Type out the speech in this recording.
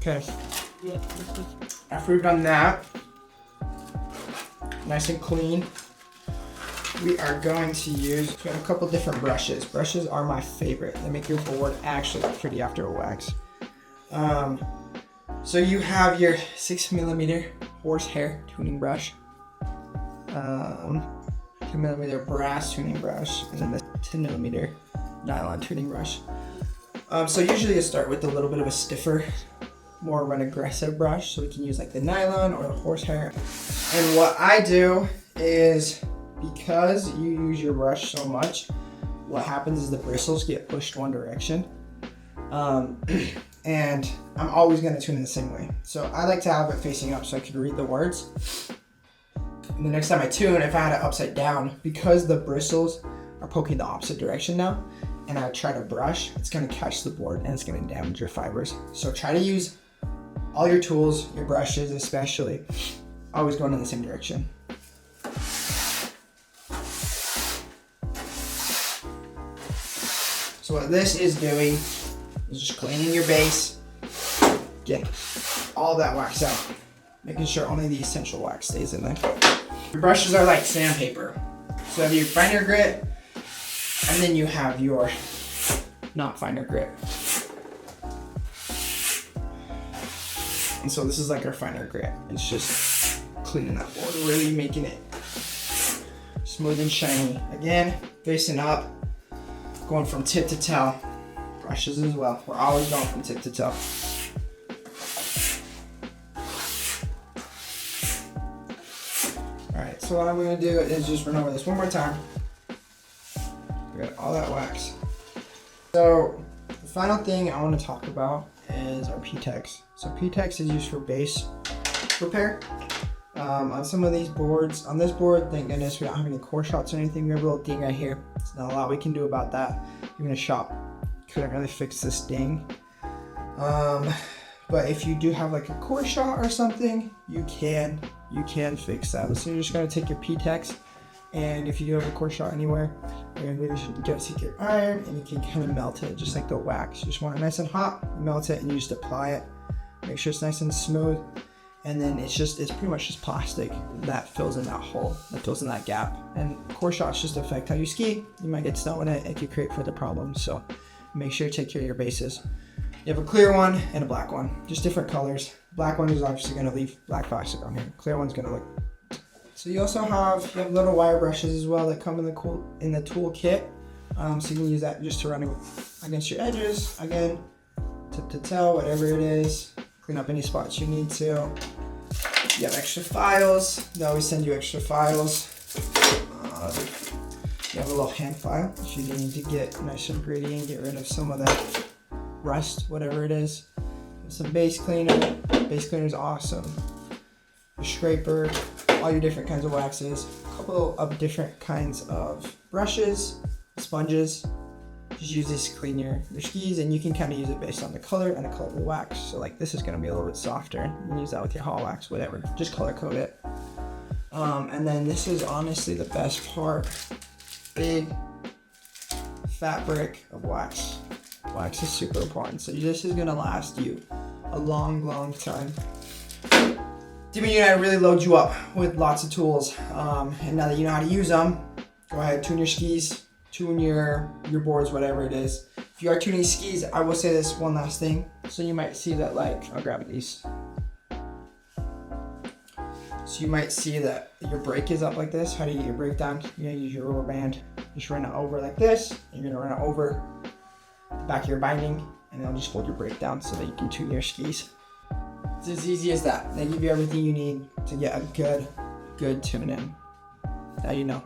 Okay. After we've done that, nice and clean, we are going to use a couple different brushes. Brushes are my favorite. They make your board actually look pretty after a wax. So you have your 6mm horsehair tuning brush, 2mm brass tuning brush, and then the 10mm nylon tuning brush. So usually you start with a little bit of a stiffer, more of an aggressive brush, so we can use like the nylon or the horsehair. And what I do is, because you use your brush so much, what happens is the bristles get pushed one direction. And I'm always gonna tune it the same way. So I like to have it facing up so I can read the words. And the next time I tune, if I had it upside down, because the bristles are poking the opposite direction now, and I try to brush, it's gonna catch the board and it's gonna damage your fibers. So try to use all your tools, your brushes especially, always going in the same direction. So what this is doing is just cleaning your base, getting all that wax out, making sure only the essential wax stays in there. Your brushes are like sandpaper. So you have your finer grit, and then you have your not finer grit. And so this is like our finer grit. It's just cleaning that board, really making it smooth and shiny. Again, facing up, going from tip to tail. Brushes as well. We're always going from tip to toe. Alright, so what I'm going to do is just run over this one more time. We got all that wax. So the final thing I want to talk about is our P-Tex. So P-Tex is used for base repair. On some of these boards, on this board, thank goodness we don't have any core shots or anything. We have a little ding right here. There's not a lot we can do about that. Even a shop couldn't really fix this ding. But if you do have like a core shot or something, you can fix that. So you're just gonna take your P-Tex, and if you do have a core shot anywhere, you're gonna take your iron and you can kind of melt it just like the wax. You just want it nice and hot, melt it, and you just apply it. Make sure it's nice and smooth. And then it's pretty much just plastic that fills in that hole, that fills in that gap. And core shots just affect how you ski. You might get snow in it, it could create further problems. So make sure you take care of your bases. You have a clear one and a black one, just different colors. Black one is obviously gonna leave black plastic on here. Clear one's gonna look. So you also have little wire brushes as well that come in the tool kit. So you can use that just to run against your edges. Again, tip to tail, whatever it is. Clean up any spots you need to. You have extra files. They always send you extra files. You have a little hand file if you need to get nice and gritty and get rid of some of that rust, whatever it is. Some base cleaner. Base cleaner is awesome. A scraper, all your different kinds of waxes. A couple of different kinds of brushes, sponges. Just use this to clean your skis, and you can kind of use it based on the color and the color of the wax. So like this is going to be a little bit softer. You can use that with your hot wax, whatever. Just color code it. And then this is honestly the best part. Big fat brick of wax. Wax is super important. So this is going to last you a long, long time. Timmy and I really load you up with lots of tools. And now that you know how to use them, go ahead, tune your skis. Tune your boards, whatever it is. If you are tuning skis, I will say this one last thing. So you might see that, like, I'll grab these. So you might see that your brake is up like this. How do you get your brake down? You're gonna use your rubber band. Just run it over like this. You're gonna run it over the back of your binding, and then just fold your brake down so that you can tune your skis. It's as easy as that. They give you everything you need to get a good tune in. Now you know.